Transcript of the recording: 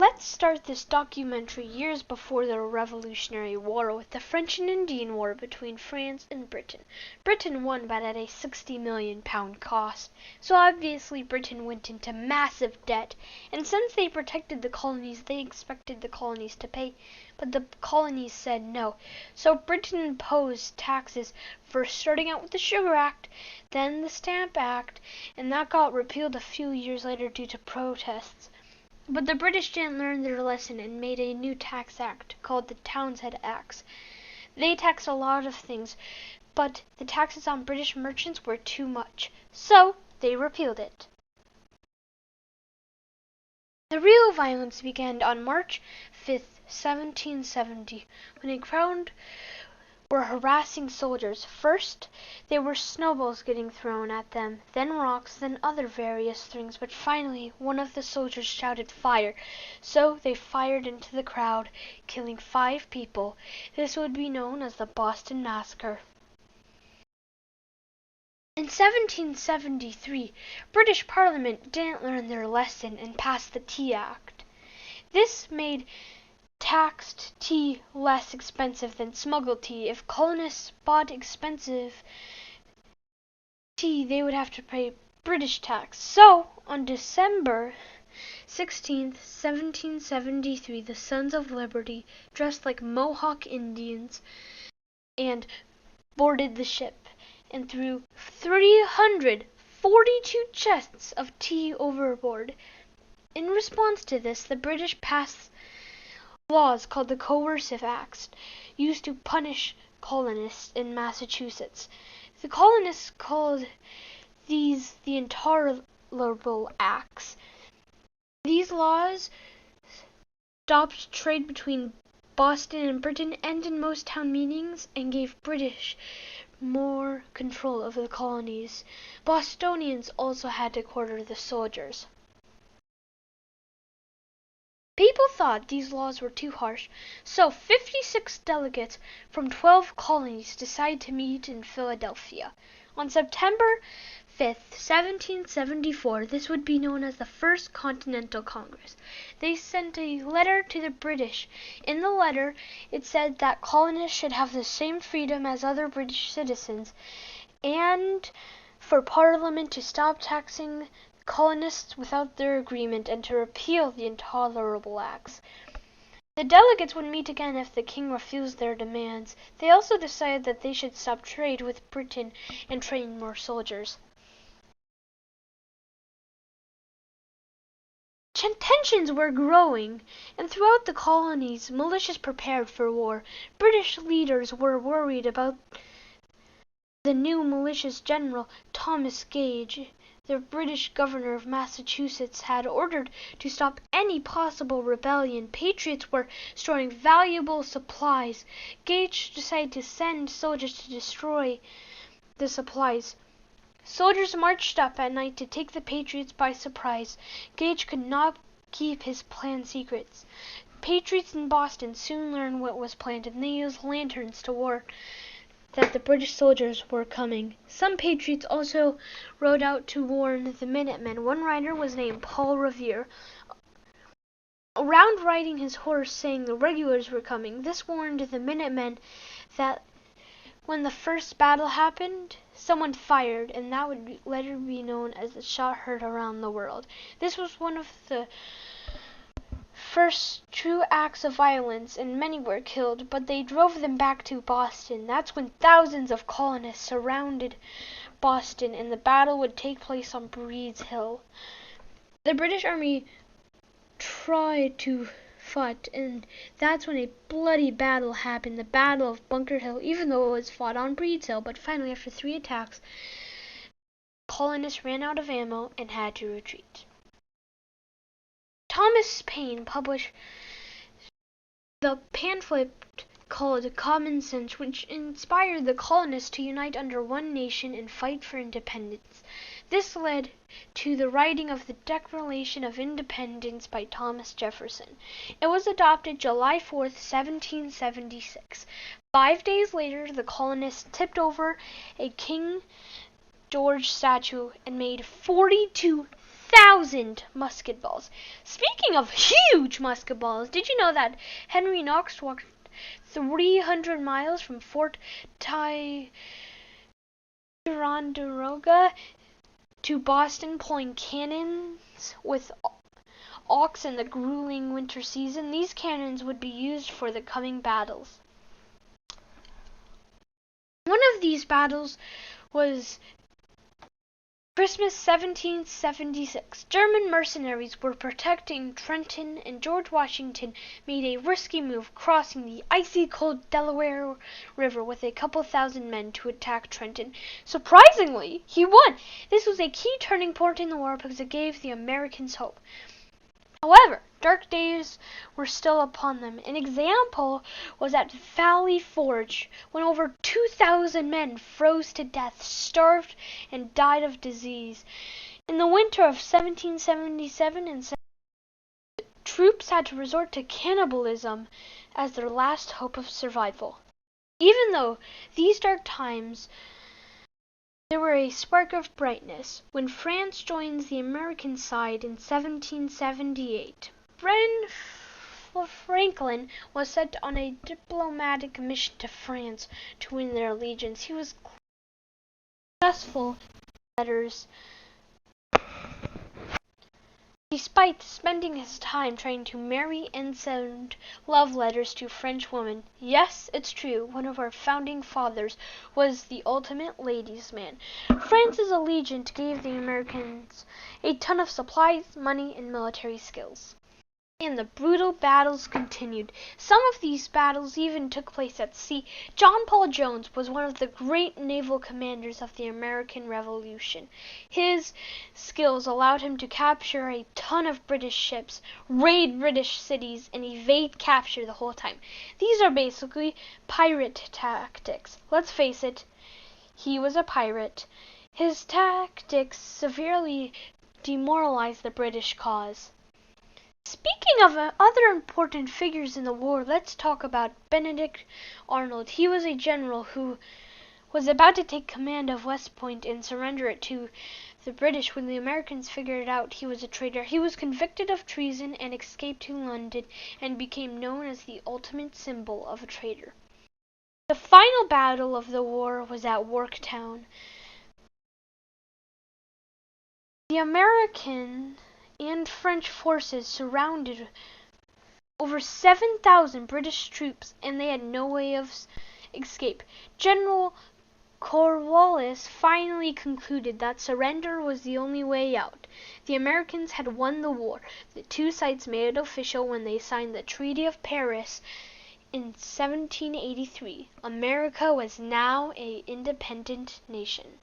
Let's start this documentary years before the Revolutionary War with the French and Indian War between France and Britain. Britain won, but at a £60 million cost. So obviously Britain went into massive debt, and since they protected the colonies, they expected the colonies to pay, but the colonies said no. So Britain imposed taxes, first starting out with the Sugar Act, then the Stamp Act, and that got repealed a few years later due to protests. But the British didn't learn their lesson and made a new tax act called the Townshend Acts. They taxed a lot of things, but the taxes on British merchants were too much, so they repealed it. The real violence began on March 5th, 1770, when a crowd were harassing soldiers. First, there were snowballs getting thrown at them, then rocks, then other various things, but finally one of the soldiers shouted fire, so they fired into the crowd, killing 5 people. This would be known as the Boston Massacre. In 1773, British Parliament didn't learn their lesson and passed the Tea Act. This made taxed tea less expensive than smuggled tea. If colonists bought expensive tea, they would have to pay British tax. So, on December 16th, 1773, the Sons of Liberty, dressed like Mohawk Indians, and boarded the ship and threw 342 chests of tea overboard. In response to this, the British passed laws called the Coercive Acts, used to punish colonists in Massachusetts. The colonists called these the Intolerable Acts. These laws stopped trade between Boston and Britain, ended most town meetings, and gave British more control over the colonies. Bostonians also had to quarter the soldiers. People thought these laws were too harsh, so 56 delegates from 12 colonies decided to meet in Philadelphia. On September 5th, 1774, this would be known as the First Continental Congress. They sent a letter to the British. In the letter, it said that colonists should have the same freedom as other British citizens, and for Parliament to stop taxing colonists without their agreement and to repeal the Intolerable Acts. The delegates would meet again if the king refused their demands. They also decided that they should stop trade with Britain and train more soldiers. Tensions were growing, and throughout the colonies, militias prepared for war. British leaders were worried about the new militias general, Thomas Gage. The British governor of Massachusetts had ordered to stop any possible rebellion. Patriots were storing valuable supplies. Gage decided to send soldiers to destroy the supplies. Soldiers marched up at night to take the Patriots by surprise. Gage could not keep his plan secrets. Patriots in Boston soon learned what was planned, and they used lanterns to warn that the British soldiers were coming. Some patriots also rode out to warn the Minutemen. One rider was named Paul Revere, around riding his horse saying the regulars were coming. This warned the Minutemen that when the first battle happened, someone fired, and that would later be known as the shot heard around the world. This was one of the first true acts of violence, and many were killed, but they drove them back to Boston. That's when thousands of colonists surrounded Boston, and the battle would take place on Breed's Hill. The British Army tried to fight, and that's when a bloody battle happened, the Battle of Bunker Hill, even though it was fought on Breed's Hill. But finally, after 3 attacks, colonists ran out of ammo and had to retreat. Thomas Paine published the pamphlet called Common Sense, which inspired the colonists to unite under one nation and fight for independence. This led to the writing of the Declaration of Independence by Thomas Jefferson. It was adopted July 4th, 1776. 5 days later, the colonists tipped over a King George statue and made 42 1,000 musket balls. Speaking of huge musket balls, did you know that Henry Knox walked 300 miles from Fort Ticonderoga to Boston pulling cannons with ox in the grueling winter season? These cannons would be used for the coming battles. One of these battles was Christmas 1776. German mercenaries were protecting Trenton, and George Washington made a risky move, crossing the icy cold Delaware River with a couple thousand men to attack Trenton. Surprisingly, he won. This was a key turning point in the war because it gave the Americans hope. However, dark days were still upon them. An example was at Valley Forge, when over 2,000 men froze to death, starved, and died of disease. In the winter of 1777 and troops had to resort to cannibalism as their last hope of survival. Even though these dark times there were a spark of brightness when France joins the American side in 1778. Ben Franklin was sent on a diplomatic mission to France to win their allegiance. He was successful in letters, despite spending his time trying to marry and send love letters to French women. Yes, it's true, one of our founding fathers was the ultimate ladies' man. France's allegiance gave the Americans a ton of supplies, money, and military skills. And the brutal battles continued. Some of these battles even took place at sea. John Paul Jones was one of the great naval commanders of the American Revolution. His skills allowed him to capture a ton of British ships, raid British cities, and evade capture the whole time. These are basically pirate tactics. Let's face it, he was a pirate. His tactics severely demoralized the British cause. Speaking of other important figures in the war, let's talk about Benedict Arnold. He was a general who was about to take command of West Point and surrender it to the British when the Americans figured out he was a traitor. He was convicted of treason and escaped to London and became known as the ultimate symbol of a traitor. The final battle of the war was at Yorktown. The American and French forces surrounded over 7,000 British troops, and they had no way of escape. General Cornwallis finally concluded that surrender was the only way out. The Americans had won the war. The two sides made it official when they signed the Treaty of Paris in 1783. America was now an independent nation.